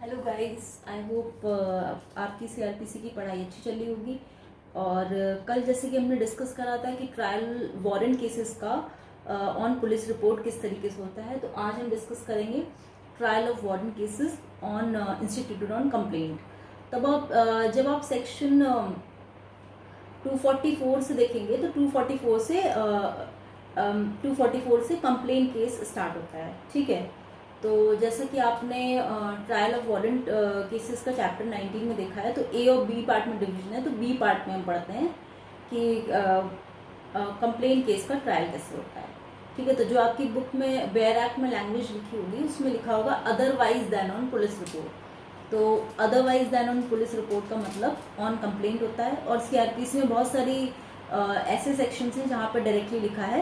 Hello guys, I hope आपकी CrPC की पढ़ाई अच्छी चल रही होगी। और कल जैसे कि हमने डिस्कस करा था कि ट्रायल वारंट केसेस का ऑन पुलिस रिपोर्ट किस तरीके से होता है, तो आज हम डिस्कस करेंगे trial of warrant cases on instituted on complaint. तब आप जब आप सेक्शन 244 से देखेंगे तो 244 से कंप्लेंट केस स्टार्ट होता है। ठीक है, तो जैसा कि आपने ट्रायल ऑफ वारंट केसेस का चैप्टर 19 में देखा है, तो ए और बी पार्ट में डिवीजन है। तो बी पार्ट में हम पढ़ते हैं कि कंप्लेंट केस का ट्रायल कैसे होता है। ठीक है, तो जो आपकी बुक में बेयर एक्ट में लैंग्वेज लिखी होगी उसमें लिखा होगा otherwise than on police report. तो otherwise than on police report का मतलब ऑन कंप्लेंट होता है। और सीआरपीसी में बहुत सारी ऐसे सेक्शंस हैं जहाँ पर डायरेक्टली लिखा है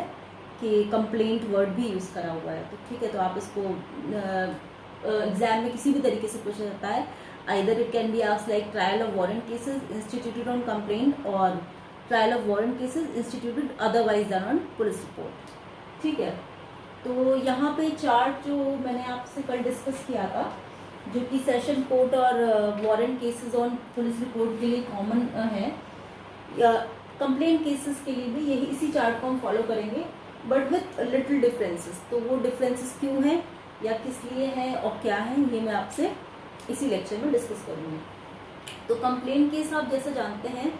कि कंप्लेंट वर्ड भी यूज़ करा हुआ है। तो ठीक है, तो आप इसको एग्जाम में किसी भी तरीके से पूछा जाता है। Either it can be asked like trial of warrant cases instituted on complaint और trial of warrant cases instituted otherwise than on police report. ठीक है, तो यहाँ पे चार्ट जो मैंने आपसे कल डिस्कस किया था, जो कि सेशन कोर्ट और warrant cases on police report के लिए कॉमन है, या कंप्लेंट केसेस के लिए भी यही इसी चार्ट को हम फॉलो करेंगे, बट विथ लिटिल डिफरेंसेस। तो वो डिफरेंसेस क्यों हैं या किस लिए हैं और क्या हैं, ये मैं आपसे इसी लेक्चर में डिस्कस करूँगी। तो कंप्लेंट केस आप जैसा जानते हैं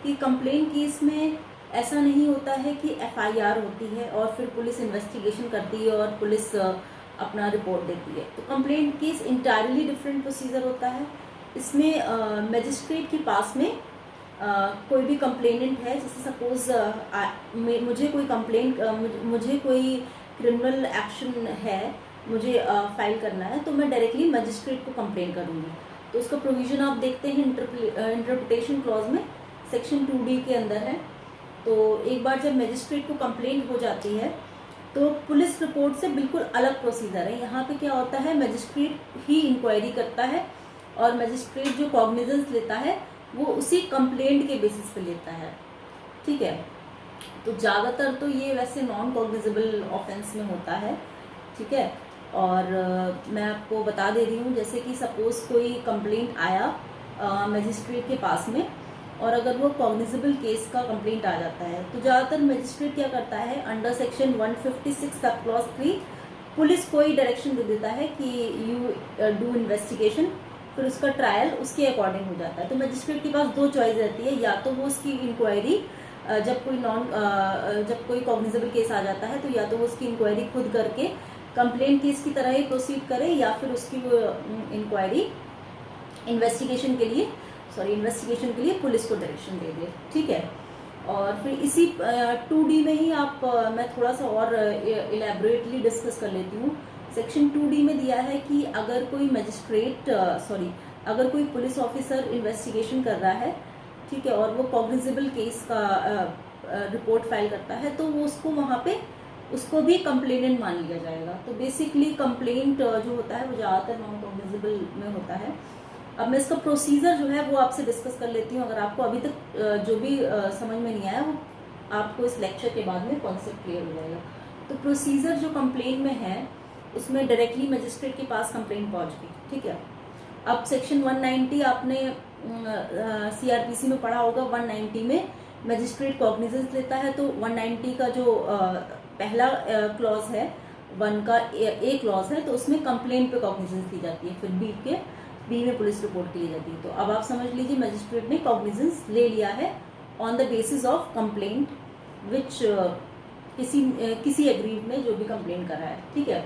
कि कंप्लेंट केस में ऐसा नहीं होता है कि एफआईआर होती है और फिर पुलिस इन्वेस्टिगेशन करती है और पुलिस अपना रिपोर्ट देती है। तो complaint case entirely different procedure होता है। इसमें मजिस्ट्रेट के पास में कोई भी कंप्लेनेंट है, जैसे सपोज मुझे कोई कंप्लेंट मुझे कोई क्रिमिनल एक्शन है, मुझे फाइल करना है, तो मैं डायरेक्टली मजिस्ट्रेट को कंप्लेन करूँगी। तो उसका प्रोविज़न आप देखते हैं इंटरप्रिटेशन क्लॉज में सेक्शन 2D के अंदर है। तो एक बार जब मजिस्ट्रेट को कंप्लेंट हो जाती है तो पुलिस रिपोर्ट से बिल्कुल अलग प्रोसीजर है। यहाँ पे क्या होता है, मजिस्ट्रेट ही इंक्वायरी करता है और मजिस्ट्रेट जो कॉग्निजेंस लेता है वो उसी कंप्लेंट के बेसिस पे लेता है। ठीक है, तो ज़्यादातर तो ये वैसे नॉन कॉग्निजेबल ऑफेंस में होता है। ठीक है, और मैं आपको बता दे रही हूँ, जैसे कि सपोज कोई कंप्लेंट आया मजिस्ट्रेट के पास में, और अगर वो कॉग्निजेबल केस का कंप्लेंट आ जाता है तो ज़्यादातर मजिस्ट्रेट क्या करता है, under section 156 sub clause 3 police को ही डायरेक्शन दे देता है कि यू डू इन्वेस्टिगेशन, फिर उसका ट्रायल उसके अकॉर्डिंग हो जाता है। तो मजिस्ट्रेट के पास दो चॉइस रहती है, या तो वो उसकी इंक्वायरी जब कोई कॉग्निजेबल केस आ जाता है तो या तो वो उसकी इंक्वायरी खुद करके कंप्लेंट केस की तरह ही प्रोसीड करे, या फिर उसकी वो इंक्वायरी इन्वेस्टिगेशन के लिए पुलिस को डायरेक्शन दे दे। ठीक है, और फिर इसी 2D में ही मैं थोड़ा सा और इलेबोरेटली डिस्कस कर लेती हूँ। सेक्शन 2D में दिया है कि अगर कोई पुलिस ऑफिसर इन्वेस्टिगेशन कर रहा है, ठीक है, और वो कॉग्निजेबल केस का रिपोर्ट फाइल करता है, तो वो उसको भी कंप्लेनेंट मान लिया जाएगा। तो बेसिकली कंप्लेंट जो होता है वो ज़्यादातर नॉन कॉग्निजेबल में होता है। अब मैं इसका प्रोसीजर जो है वो आपसे डिस्कस कर लेती हूँ। अगर आपको अभी तक जो भी समझ में नहीं आया, वो आपको इस लेक्चर के बाद में कॉन्सेप्ट क्लियर हो जाएगा। तो प्रोसीजर जो कंप्लेंट में है उसमें डायरेक्टली मजिस्ट्रेट के पास कंप्लेंट पहुँच गई। ठीक है, अब सेक्शन 190 आपने सीआरपीसी में पढ़ा होगा। 190 में मजिस्ट्रेट कॉग्निजेंस लेता है, तो 190 का जो पहला क्लॉज है, 1 का ए क्लॉज है, तो उसमें कंप्लेंट पे कॉग्निजेंस दी जाती है, फिर बी में पुलिस रिपोर्ट की जाती है। तो अब आप समझ लीजिए मजिस्ट्रेट ने कॉग्निजेंस ले लिया है on the basis of complaint which किसी एग्रीड में जो भी कंप्लेंट करा है। ठीक है,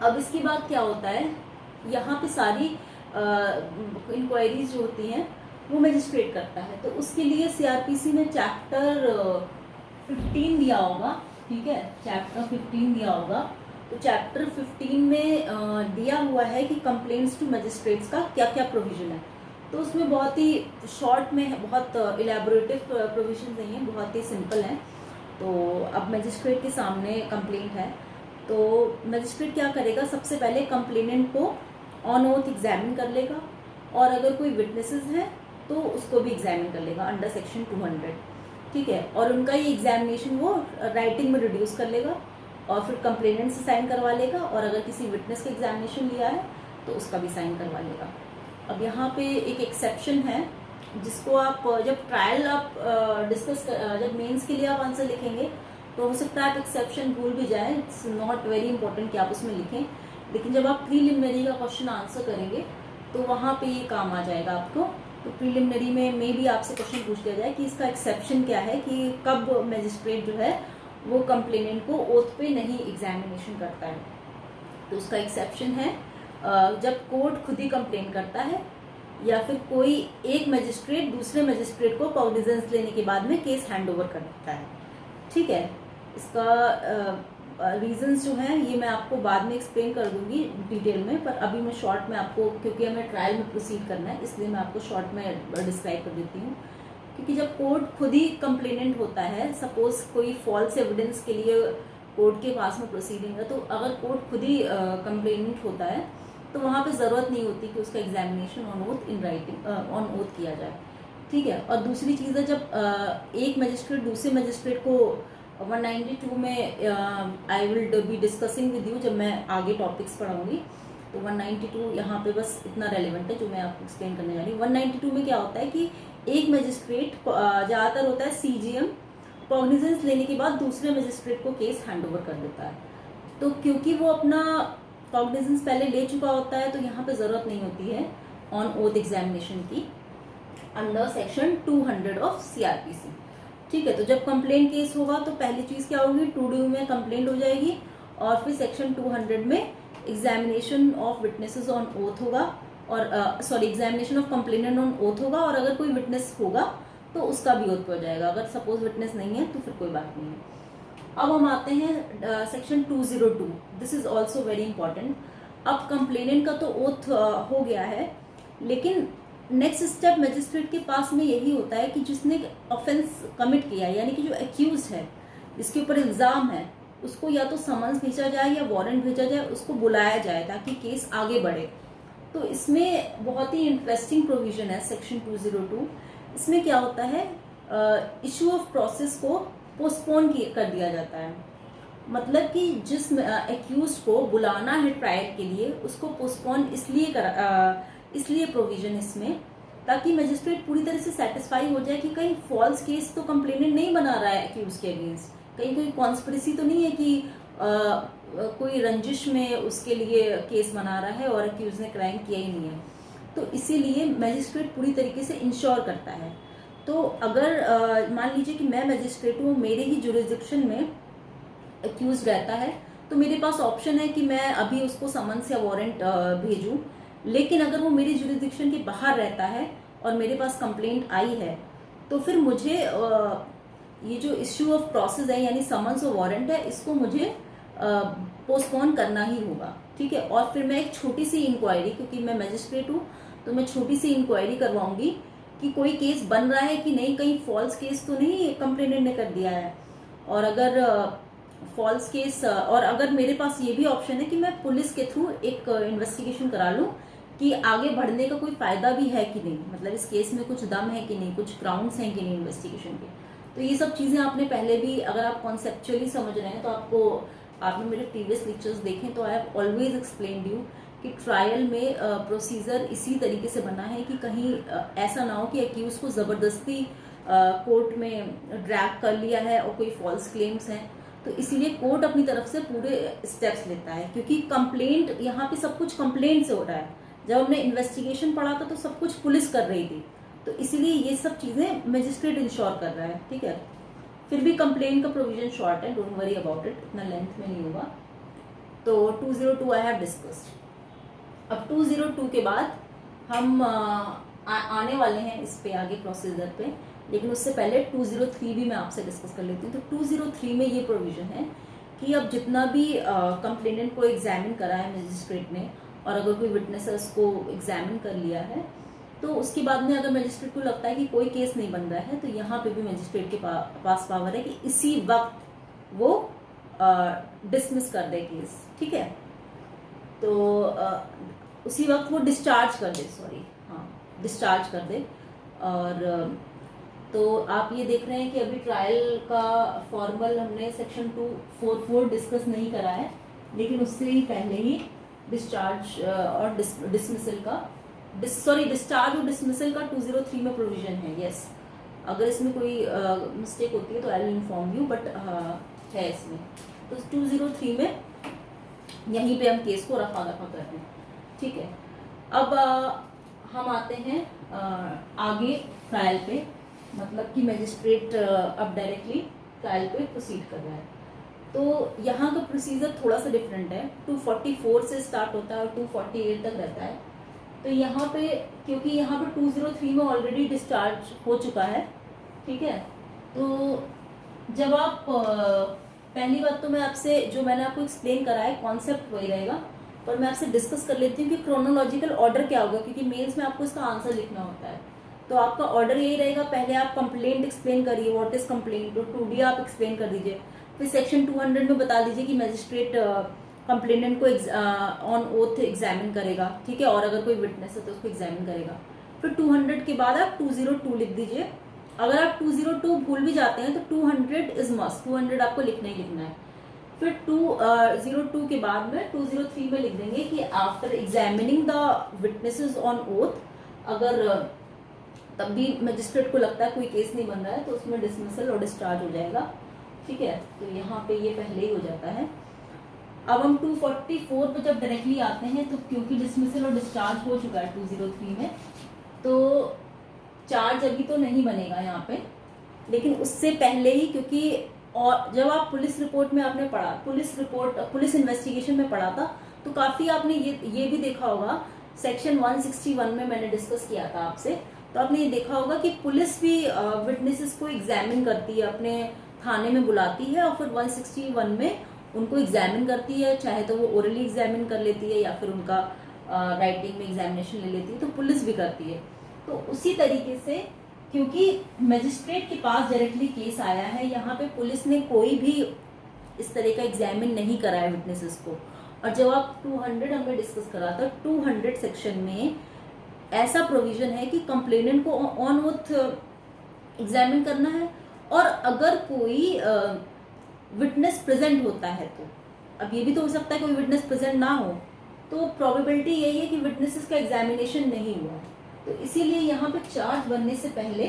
अब इसके बाद क्या होता है, यहाँ पे सारी इंक्वायरीज जो होती हैं वो मजिस्ट्रेट करता है। तो उसके लिए सीआरपीसी में चैप्टर 15 दिया होगा। ठीक है, चैप्टर 15 दिया होगा। तो चैप्टर 15 में दिया हुआ है कि कंप्लेंट्स टू मजिस्ट्रेट्स का क्या क्या प्रोविजन है। तो उसमें बहुत ही शॉर्ट में है, बहुत इलेबोरेटिव प्रोविजन नहीं है, बहुत ही सिंपल है। तो अब मजिस्ट्रेट के सामने कंप्लेंट है, तो मजिस्ट्रेट क्या करेगा, सबसे पहले कंप्लेनेंट को ऑन ओथ एग्जामिन कर लेगा, और अगर कोई विटनेसेस हैं तो उसको भी एग्जामिन कर लेगा अंडर सेक्शन 200। ठीक है, और उनका ये एग्जामिनेशन वो राइटिंग में रिड्यूस कर लेगा और फिर कंप्लेनेंट से साइन करवा लेगा, और अगर किसी विटनेस का एग्जामिनेशन लिया है तो उसका भी साइन करवा लेगा। अब यहाँ पे एक एक्सेप्शन है जिसको आप जब ट्रायल आप डिस्कस जब मेंस के लिए आप आंसर लिखेंगे तो हो सकता है आप एक्सेप्शन भूल भी जाए, इट्स नॉट वेरी इंपॉर्टेंट कि आप उसमें लिखें, लेकिन जब आप प्रीलिमिनरी का क्वेश्चन आंसर करेंगे तो वहाँ पे ये काम आ जाएगा आपको। तो प्रीलिमिनरी में भी आपसे क्वेश्चन पूछ लिया जाए कि इसका एक्सेप्शन क्या है, कि कब मजिस्ट्रेट जो है वो कंप्लेनेंट को ओथ पे नहीं एग्जामिनेशन करता है। तो उसका एक्सेप्शन है जब कोर्ट खुद ही कंप्लेन करता है या फिर कोई एक मजिस्ट्रेट दूसरे मजिस्ट्रेट को कॉग्निजेंस लेने के बाद में केस हैंड ओवर कर देता है। ठीक है, इसका रीजंस जो हैं ये मैं आपको बाद में एक्सप्लेन कर दूंगी डिटेल में, पर अभी मैं शॉर्ट में आपको, क्योंकि हमें ट्रायल में प्रोसीड करना है इसलिए मैं आपको शॉर्ट में डिस्क्राइब कर देती हूँ। क्योंकि जब कोर्ट खुद ही कंप्लेनेंट होता है, सपोज कोई फॉल्स एविडेंस के लिए कोर्ट के पास में प्रोसीडिंग है, तो अगर कोर्ट खुद ही कंप्लेनेंट होता है तो वहाँ पे ज़रूरत नहीं होती कि उसका examination on oath in writing on oath किया जाए। ठीक है, और दूसरी चीज़ है जब एक मजिस्ट्रेट दूसरे मजिस्ट्रेट को 192 में I will be discussing with you जब मैं आगे टॉपिक्स पढ़ाऊंगी, तो 192 यहाँ पे बस इतना रेलिवेंट है जो मैं आपको एक्सप्लेन करने जा रही हूँ। 192 में क्या होता है कि एक मजिस्ट्रेट ज़्यादातर होता है CGM कॉग्निजेंस लेने के बाद दूसरे मजिस्ट्रेट को केस हैंड ओवर कर देता है। तो क्योंकि वो अपना कॉग्निजेंस पहले ले चुका होता है तो यहाँ पे ज़रूरत नहीं होती है ऑन ओथ एग्जामिनेशन की अंडर सेक्शन 200 ऑफ CRPC। ठीक है, तो जब कंप्लेन केस होगा तो पहली चीज़ क्या होगी, 2D में कंप्लेंट हो जाएगी और फिर सेक्शन 200 में examination of witnesses on oath होगा, और sorry examination of complainant on oath होगा, और अगर कोई विटनेस होगा तो उसका भी ओथ हो जाएगा। अगर सपोज विटनेस नहीं है तो फिर कोई बात नहीं है। अब हम आते हैं section 202, this is also very important. अब कंप्लेनेंट का तो ओथ हो गया है, लेकिन नेक्स्ट स्टेप मजिस्ट्रेट के पास में यही होता है कि जिसने ऑफेंस कमिट किया है, यानी कि जो एक्यूज है जिसके ऊपर इल्ज़ाम है, उसको या तो समन्स भेजा जाए या वारंट भेजा जाए, उसको बुलाया जाए ताकि केस आगे बढ़े। तो इसमें बहुत ही इंटरेस्टिंग प्रोविजन है सेक्शन 202। इसमें क्या होता है, इशू ऑफ प्रोसेस को पोस्टपोन कर दिया जाता है। मतलब कि जिस एक्यूज को बुलाना है ट्रायल के लिए उसको पोस्टपोन इसलिए प्रोविजन इसमें, ताकि मजिस्ट्रेट पूरी तरह से सेटिस्फाई हो जाए कि कहीं फॉल्स केस तो कंप्लेनेंट नहीं बना रहा है एक्यूज के अगेंस्ट, कहीं कोई कॉन्स्पिरेसी तो नहीं है कि कोई रंजिश में उसके लिए केस बना रहा है और एक्यूज ने क्राइम किया ही नहीं है। तो इसीलिए मजिस्ट्रेट पूरी तरीके से इंश्योर करता है। तो अगर मान लीजिए कि मैं मजिस्ट्रेट हूँ, मेरे ही जुरिस्डिक्शन में एक्यूज रहता है, तो मेरे पास ऑप्शन है कि मैं अभी उसको समन्स या वारंट भेजूं। लेकिन अगर वो मेरी जुरिस्डिक्शन के बाहर रहता है और मेरे पास कंप्लेंट आई है, तो फिर मुझे ये जो इश्यू ऑफ प्रोसेस है यानी समन्स और वारंट है, इसको मुझे पोस्टपोन करना ही होगा। ठीक है, और फिर मैं एक छोटी सी इंक्वायरी, क्योंकि मैं मजिस्ट्रेट हूँ तो मैं छोटी सी इंक्वायरी करवाऊंगी कि कोई केस बन रहा है कि नहीं, कहीं फॉल्स केस तो नहीं कंप्लेनेंट ने कर दिया है। और अगर फॉल्स केस, और अगर मेरे पास ये भी ऑप्शन है कि मैं पुलिस के थ्रू एक इन्वेस्टिगेशन करा लूँ कि आगे बढ़ने का कोई फायदा भी है कि नहीं, मतलब इस केस में कुछ दम है कि नहीं, कुछ ग्राउंड्स हैं कि नहीं इन्वेस्टिगेशन के। तो ये सब चीज़ें आपने पहले भी, अगर आप कॉन्सेप्चुअली समझ रहे हैं तो आपने मेरे प्रीवियस लेक्चर्स देखें तो I have always explained you कि ट्रायल में प्रोसीजर इसी तरीके से बना है कि कहीं ऐसा ना हो कि एक्यूज को ज़बरदस्ती कोर्ट में ड्रैग कर लिया है और कोई फॉल्स क्लेम्स हैं। तो इसीलिए कोर्ट अपनी तरफ से पूरे स्टेप्स लेता है, क्योंकि कंप्लेंट, यहाँ पे सब कुछ कंप्लेंट से हो रहा है। जब हमने इन्वेस्टिगेशन पढ़ा था तो सब कुछ पुलिस कर रही थी, तो इसीलिए ये सब चीज़ें मजिस्ट्रेट इंश्योर कर रहा है। ठीक है, फिर भी कंप्लेंट का प्रोविजन शॉर्ट है, डोंट वरी अबाउट इट, इतना लेंथ में नहीं होगा। तो 202 आई हैव डिस्कस्ड। अब 202 के बाद हम आने वाले हैं इस पे आगे प्रोसीजर पे, लेकिन उससे पहले 203 भी मैं आपसे डिस्कस कर लेती हूँ। तो 203 में ये प्रोविजन है कि अब जितना भी कंप्लेनेंट को एग्जामिन करा है मजिस्ट्रेट ने, और अगर कोई विटनेसेस को एग्जामिन कर लिया है, तो उसके बाद में अगर मजिस्ट्रेट को लगता है कि कोई केस नहीं बन रहा है, तो यहाँ पे भी मजिस्ट्रेट के पास पावर है कि इसी वक्त वो डिसमिस कर दे केस। ठीक है, तो उसी वक्त वो डिस्चार्ज कर दे, डिस्चार्ज कर दे। और तो आप ये देख रहे हैं कि अभी ट्रायल का फॉर्मल हमने सेक्शन 244 डिस्कस नहीं करा है, लेकिन उससे ही पहले ही डिस्चार्ज और डिसमिसल का डिस्चार्ज और डिसमिसल का 203 में प्रोविजन है। यस, अगर इसमें कोई मिस्टेक होती है तो I will inform you, but है इसमें। तो 203 में यहीं पे हम केस को रफा दफा कर रहे हैं, ठीक है। अब हम आते हैं आगे ट्रायल पे, मतलब कि मैजिस्ट्रेट अब डायरेक्टली ट्रायल पे प्रोसीड कर रहा है। तो यहाँ का प्रोसीजर थोड़ा सा डिफरेंट है, 244 से स्टार्ट होता है और 248 तक रहता है। तो यहाँ पे क्योंकि यहाँ पे 203 में ऑलरेडी डिस्चार्ज हो चुका है, ठीक है। तो जब आप पहली बात तो मैं आपसे जो मैंने आपको एक्सप्लेन करा है कॉन्सेप्ट वही रहेगा, पर मैं आपसे डिस्कस कर लेती हूँ कि क्रोनोलॉजिकल ऑर्डर क्या होगा, क्योंकि मेल्स में आपको इसका आंसर लिखना होता है। तो आपका ऑर्डर यही रहेगा, पहले आप कंप्लेंट एक्सप्लेन करिए, व्हाट इज कंप्लेंट, तो 2D आप एक्सप्लेन कर दीजिए। फिर सेक्शन 200 में बता दीजिए कि मैजिस्ट्रेट कंप्लेनेंट को ऑन ओथ एग्जामिन करेगा, ठीक है, और अगर कोई विटनेस है तो उसको एग्जामिन करेगा। फिर 200 के बाद आप 202 लिख दीजिए। अगर आप 202 भूल भी जाते हैं तो 200 इज मस्ट, 200 आपको लिखना ही लिखना है। फिर 202 के बाद में 203 में लिख देंगे कि after examining the witnesses on oath, अगर तब भी मजिस्ट्रेट को लगता है कोई केस नहीं बन रहा है तो उसमें डिसमिसल और डिस्चार्ज हो जाएगा, ठीक है। तो यहाँ पे ये पहले ही हो जाता है। अब हम 244 पे जब डायरेक्टली आते हैं, तो क्योंकि डिसमिसल और डिस्चार्ज हो चुका है 203 में, तो चार्ज अभी तो नहीं बनेगा यहाँ पे, लेकिन उससे पहले ही, क्योंकि और जब आप पुलिस रिपोर्ट में आपने पढ़ा, पुलिस इन्वेस्टिगेशन में पढ़ा था, तो काफी आपने ये भी देखा होगा, सेक्शन 161 में मैंने डिस्कस किया था आपसे, तो आपने ये देखा होगा कि पुलिस भी विटनेसेस को एग्जामिन करती है, अपने थाने में बुलाती है और फिर 161 में उनको एग्जामिन करती है, चाहे तो वो ओरली एग्जामिन कर लेती है या फिर उनका राइटिंग में एग्जामिनेशन ले लेती है, तो पुलिस भी करती है। तो उसी तरीके से क्योंकि मजिस्ट्रेट के पास डायरेक्टली केस आया है, यहाँ पे पुलिस ने कोई भी इस तरह का एग्जामिन नहीं करा है विटनेसेस को। और जब आप 200 हमने डिस्कस करा था, 200 सेक्शन में ऐसा प्रोविजन है कि कंप्लेनेंट को ऑन ओथ एग्जामिन करना है, और अगर कोई विटनेस प्रेजेंट होता है, तो अब ये भी तो हो सकता है कोई विटनेस प्रेजेंट ना हो, तो प्रोबेबिलिटी यही है कि विटनेसेस का एग्जामिनेशन नहीं हुआ। तो इसीलिए यहाँ पे चार्ज बनने से पहले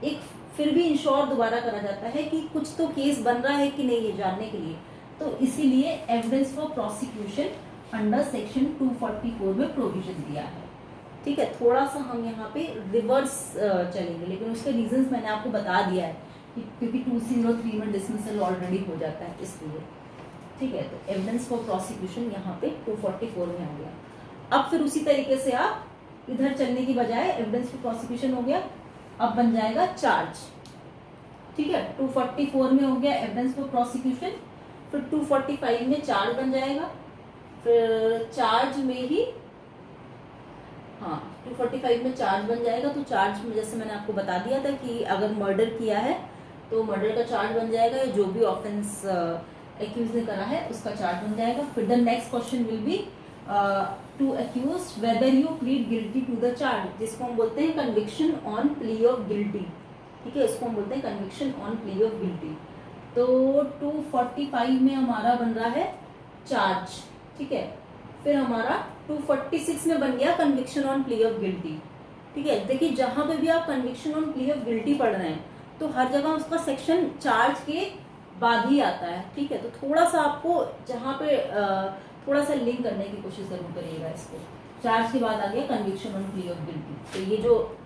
एक फिर भी इंश्योर दोबारा करा जाता है कि कुछ तो केस बन रहा है कि नहीं, ये जानने के लिए। तो इसीलिए evidence for prosecution under section 244 में प्रोविजन दिया है, ठीक है। थोड़ा सा हम यहाँ पे रिवर्स चलेंगे, लेकिन उसके रीजंस मैंने आपको बता दिया है क्योंकि 203 में डिसमिसल ऑलरेडी हो जाता है, इसलिए, ठीक है। तो एविडेंस फॉर प्रोसिक्यूशन यहाँ पे 244 में आ गया। अब फिर उसी तरीके से आप इधर चलने की बजाय एविडेंस फॉर प्रोसिक्यूशन हो गया, अब बन जाएगा चार्ज, ठीक है। 244 में हो गया एविडेंस फॉर प्रोसिक्यूशन, फिर 245 में चार्ज बन जाएगा, फिर चार्ज में ही 245 में चार्ज बन जाएगा। तो चार्ज में जैसे मैंने आपको बता दिया था कि अगर मर्डर किया है तो मर्डर का चार्ज बन जाएगा, या जो भी ऑफेंस एक्यूज ने करा है उसका चार्ज बन जाएगा। फिर the next question will be to accused whether you plead guilty to the charge, जिसको हम बोलते हैं conviction on plea of guilty, ठीक है, इसको हम बोलते हैं conviction on plea of guilty. तो 245 में हमारा बन रहा है चार्ज, ठीक है। फिर हमारा 246 में बन गया conviction on plea of guilty, ठीक है। देखिए जहां पे भी आप conviction on plea of guilty पढ़ रहे हैं तो हर जगह उसका सेक्शन चार्ज के बाद ही आता है, ठीक है। तो थोड़ा सा आपको जहां पे थोड़ा सा लिंक करने की कोशिश जरूर करिएगा इसको। चार्ज के बाद आ गया conviction on plea of guilty. तो ये जो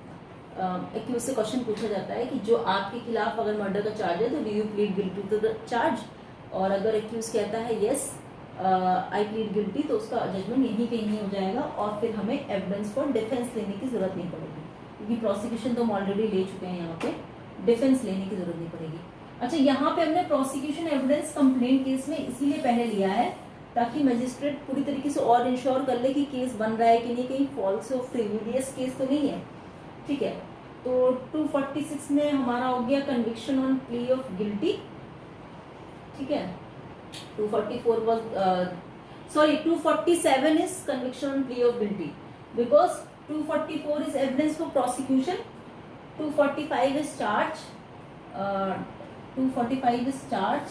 एक्यूज से क्वेश्चन पूछा जाता है कि जो आपके खिलाफ अगर मर्डर का चार्ज है तो do you plead guilty to the charge, और अगर एक्यूज कहता है यस आई प्लीड गिल्टी, तो उसका जजमेंट यहीं कहीं हो जाएगा और फिर हमें एविडेंस फॉर डिफेंस लेने की जरूरत नहीं पड़ेगी, क्योंकि प्रोसिक्यूशन तो हम ऑलरेडी ले चुके हैं, यहाँ पे डिफेंस लेने की जरूरत नहीं पड़ेगी। अच्छा, यहाँ पे हमने प्रोसिक्यूशन एविडेंस कंप्लेंट केस में इसीलिए पहले लिया है ताकि मजिस्ट्रेट पूरी तरीके से और इंश्योर कर ले कि केस बन रहा है कि नहीं, कहीं फॉल्स और फ्रिवोलियस केस तो नहीं है, ठीक है। तो 246 में हमारा हो गया conviction on plea of guilty, ठीक है। 247 is conviction on plea of guilty because 244 is evidence for prosecution, 245 is charge, 245 is charge,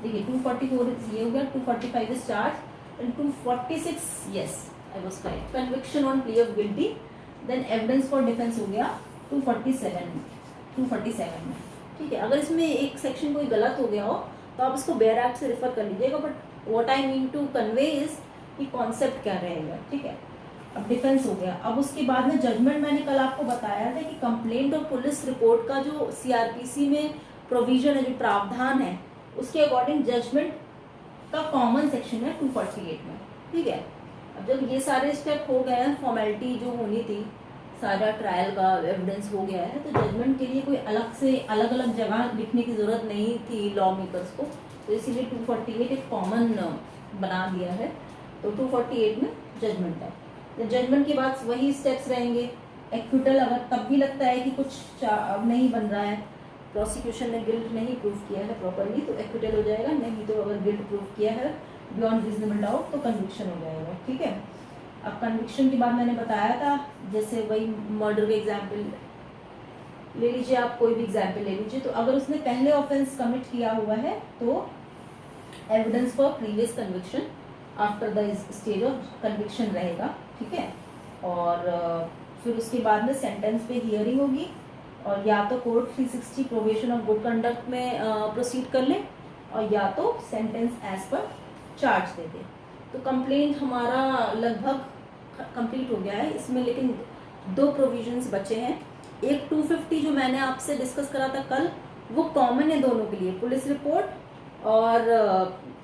देखिए 244 ये हो गया, 245 is charge, in 246, yes, I was correct, conviction on plea of guilty, then evidence for defense हो गया 247 में, ठीक है। अगर इसमें एक सेक्शन कोई गलत हो गया हो तो आप उसको बेयर एक्ट से रेफर कर लीजिएगा, but what I mean to convey is कि कॉन्सेप्ट क्या रहेगा, ठीक है। अब डिफेंस हो गया। अब उसके बाद में जजमेंट, मैंने कल आपको बताया था कि कंप्लेंट और पुलिस रिपोर्ट का जो सीआरपीसी में प्रोविजन है, जो प्रावधान है, उसके अकॉर्डिंग जजमेंट का कॉमन सेक्शन है 248 में, ठीक है। अब जब ये सारे स्टेप हो गए हैं, फॉर्मेलिटी जो होनी थी, सारा ट्रायल का एविडेंस हो गया है, तो जजमेंट के लिए कोई अलग से अलग अलग जगह लिखने की ज़रूरत नहीं थी लॉ मेकर्स को, तो इसीलिए 248 एक कॉमन बना दिया है। तो 248 में जजमेंट है। तो जजमेंट के बाद वही स्टेप्स रहेंगे। एक्विटल अगर तब भी लगता है कि कुछ अब नहीं बन रहा है, प्रोसिक्यूशन ने गिल्ट नहीं प्रूव किया है प्रॉपरली, तो एक्विटल हो जाएगा, नहीं तो अगर गिल्ट प्रूव किया है बियॉन्ड रीजनेबल डाउट तो कन्विक्शन हो जाएगा, ठीक है। अब कन्विक्शन के बाद मैंने बताया था, जैसे वही मर्डर का एग्जाम्पल ले लीजिए, आप कोई भी एग्जाम्पल ले लीजिए, तो अगर उसने पहले ऑफेंस कमिट किया हुआ है तो evidence for previous conviction after the stage of conviction रहेगा, ठीक है। और फिर उसके बाद में सेंटेंस पे हियरिंग होगी, और या तो court 360 probation of good conduct में प्रोसीड कर ले, और या तो सेंटेंस एज पर चार्ज दे दे। तो कंप्लेंट हमारा लगभग कंप्लीट हो गया है इसमें, लेकिन 2 प्रोविजंस बचे हैं। एक 250 जो मैंने आपसे डिस्कस करा था कल, वो कॉमन है दोनों के लिए, पुलिस रिपोर्ट और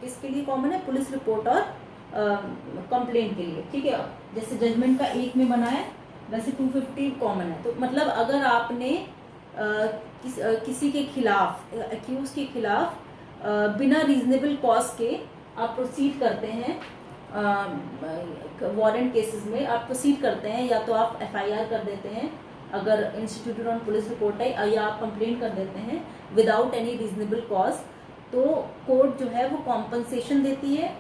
किसके लिए कॉमन है, पुलिस रिपोर्ट और कंप्लेंट के लिए, ठीक है। जैसे जजमेंट का एक में बना है, वैसे 250 कॉमन है। तो मतलब अगर आपने किसी के खिलाफ, एक्यूज के खिलाफ बिना रीजनेबल कॉज के आप प्रोसीड करते हैं, वारंट केसेस में आप प्रोसीड करते हैं, या तो आप एफआईआर कर देते हैं अगर इंस्टीट्यूटेड ऑन पुलिस रिपोर्ट है, या आप कंप्लेंट कर देते हैं विदाउट एनी रीजनेबल कॉज, तो कोर्ट जो है वो कॉम्पनसेशन देती है,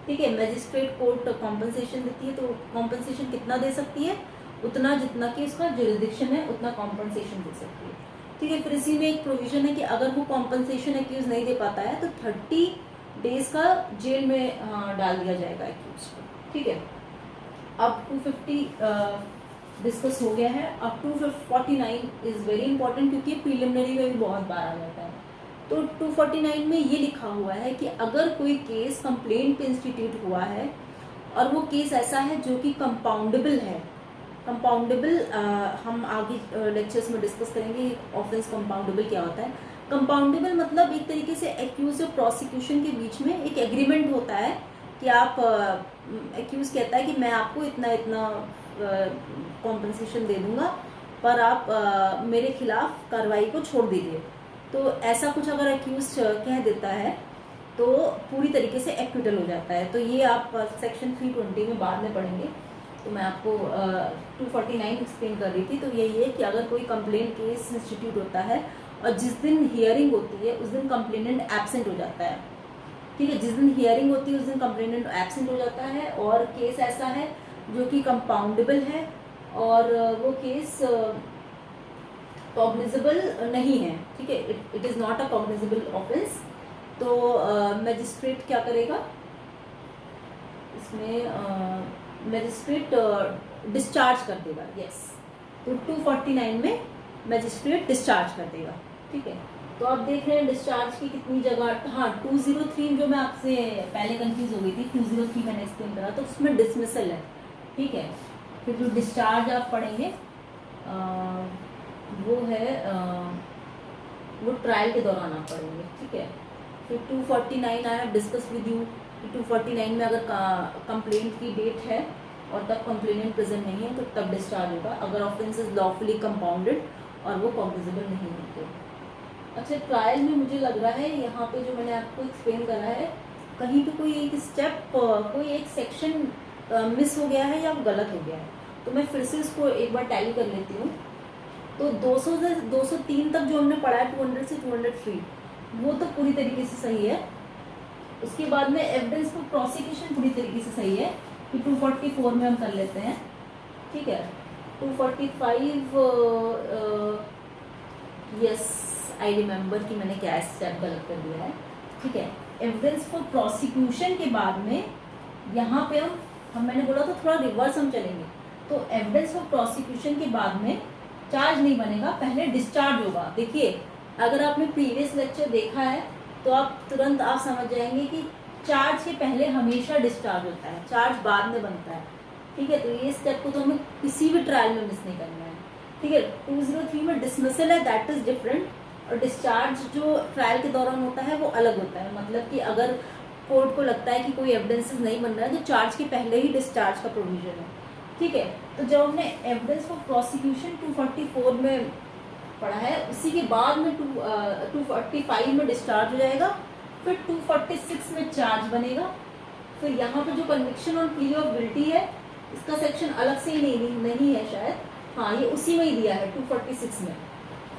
ठीक है। मजिस्ट्रेट कोर्ट कॉम्पनसेशन देती है, तो कॉम्पनसेशन कितना दे सकती है, उतना जितना कि उसका जुरिडिक्शन है उतना कॉम्पनसेशन दे सकती है, ठीक है। फिर इसी में एक प्रोविजन है कि अगर वो कॉम्पनसेशन एक्यूज नहीं दे पाता है तो 30 डेज का जेल में डाल दिया जाएगा एक्यूज को, ठीक है। अब 250 डिस्कस हो गया है। अब 249 इज वेरी इंपॉर्टेंट, क्योंकि प्रिलिमिनरी में भी बहुत बार आ जाता है। तो 249 में ये लिखा हुआ है कि अगर कोई केस कंप्लेंट पे इंस्टीट्यूट हुआ है और वो केस ऐसा है जो कि कंपाउंडेबल है, कंपाउंडेबल हम आगे लेक्चर्स में डिस्कस करेंगे ऑफेंस कंपाउंडेबल क्या होता है। कंपाउंडेबल मतलब एक तरीके से एक्यूज और प्रोसिक्यूशन के बीच में एक एग्रीमेंट होता है कि आप, एक्यूज कहता है कि मैं आपको इतना इतना कॉम्पनसेशन दे दूंगा, पर आप मेरे खिलाफ कार्रवाई को छोड़ दीजिए। तो ऐसा कुछ अगर एक्यूज कह देता है तो पूरी तरीके से एक्विटल हो जाता है। तो ये आप सेक्शन 320 में बाद में पढ़ेंगे। तो मैं आपको 249 एक्सप्लेन कर रही थी। तो यही है कि अगर कोई कंप्लेंट केस इंस्टीट्यूट होता है और जिस दिन हियरिंग होती है उस दिन कंप्लेनेंट एब्सेंट हो जाता है, ठीक है। जिस दिन हियरिंग होती है उस दिन कंप्लेनेंट एब्सेंट हो जाता है, और केस ऐसा है जो कि कंपाउंडेबल है और वो केस कॉग्निजेबल नहीं है, ठीक है। It is not a cognizable offence. तो मजिस्ट्रेट क्या करेगा इसमें, मजिस्ट्रेट डिस्चार्ज कर देगा, यस। तो 249 में मजिस्ट्रेट डिस्चार्ज कर देगा, ठीक है। तो आप देख रहे हैं डिस्चार्ज की कितनी जगह। हाँ, 203 जो मैं आपसे पहले कंफ्यूज हो गई थी, 203 मैंने एक्सप्लेन करा, तो उसमें डिसमिसल है, ठीक है। फिर जो डिस्चार्ज आप पढ़ेंगे वो है वो ट्रायल के दौरान आप पढ़ेंगे, ठीक है। फिर 249 I have discuss with you. 249 में अगर कंप्लेंट की डेट है और तब कंप्लेनेंट प्रेजेंट नहीं है तो तब डिस्चार्ज होगा, अगर ऑफेंस इज लॉफुली कंपाउंडेड और वो कॉग्निजेबल नहीं है तो। अच्छा, ट्रायल में मुझे लग रहा है यहाँ पे जो मैंने आपको एक्सप्लेन करा है, कहीं पे कोई एक स्टेप, कोई एक सेक्शन मिस हो गया है या गलत हो गया है, तो मैं फिर से इसको एक बार टैली कर लेती हूँ। तो 200 से 203 तक जो हमने पढ़ा है, 200 से 203, वो तो पूरी तरीके से सही है। उसके बाद में एविडेंस फॉर प्रोसिक्यूशन पूरी तरीके से सही है, कि 244 में हम कर लेते हैं, ठीक है। 245 यस आई रिमेम्बर कि मैंने क्या स्टेप गलत कर दिया है, ठीक है। एविडेंस फॉर प्रोसिक्यूशन के बाद में यहाँ पे हम मैंने बोला था थोड़ा रिवर्स हम चलेंगे। तो एविडेंस फॉर प्रोसिक्यूशन के बाद में चार्ज नहीं बनेगा, पहले डिस्चार्ज होगा। देखिए अगर आपने प्रीवियस लेक्चर देखा है तो आप तुरंत आप समझ जाएंगे कि चार्ज के पहले हमेशा डिस्चार्ज होता है, चार्ज बाद में बनता है। ठीक है, तो ये स्टेप को तो हमें किसी भी ट्रायल में मिस नहीं करना है। ठीक है, 203 में डिसमिसल है, दैट इज डिफरेंट। और डिस्चार्ज जो ट्रायल के दौरान होता है वो अलग होता है। मतलब कि अगर कोर्ट को लगता है कि कोई एविडेंसेस नहीं बन रहा है तो चार्ज के पहले ही डिस्चार्ज का प्रोविजन है। ठीक है, तो जब हमने एविडेंस फॉर प्रोसिक्यूशन 244 में पढ़ा है, उसी के बाद में 245 में डिस्चार्ज हो जाएगा, फिर 246 में चार्ज बनेगा। फिर यहाँ पे जो कन्विक्शन और प्ली ऑफ गिल्टी है इसका सेक्शन अलग से ही नहीं है शायद, हाँ ये उसी में ही दिया है 246 में।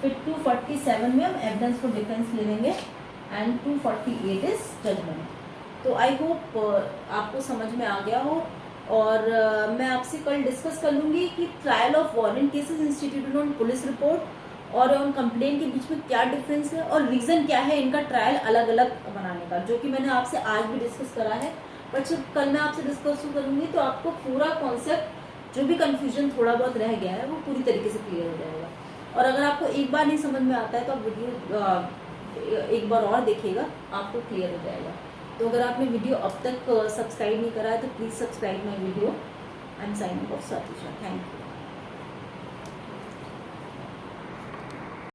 फिर 247 में हम एविडेंस फॉर डिफेंस ले लेंगे एंड 248 इज जजमेंट। तो आई होप आपको समझ में आ गया हो। और मैं आपसे कल डिस्कस कर लूँगी कि trial of warrant cases instituted on police report और ऑन कंप्लेन के बीच में क्या डिफरेंस है और रीज़न क्या है इनका ट्रायल अलग अलग बनाने का, जो कि मैंने आपसे आज भी डिस्कस करा है। बट जब कल मैं आपसे डिस्कस करूँगी तो आपको पूरा कॉन्सेप्ट जो भी कन्फ्यूजन थोड़ा बहुत रह गया है वो पूरी तरीके से क्लियर हो जाएगा। और अगर आपको एक बार नहीं समझ में आता है तो आप वीडियो एक बार और देखिएगा, आपको क्लियर हो जाएगा। तो अगर आपने वीडियो अब तक सब्सक्राइब नहीं करा है तो please subscribe my video. I am signing off Swatisha, thank you.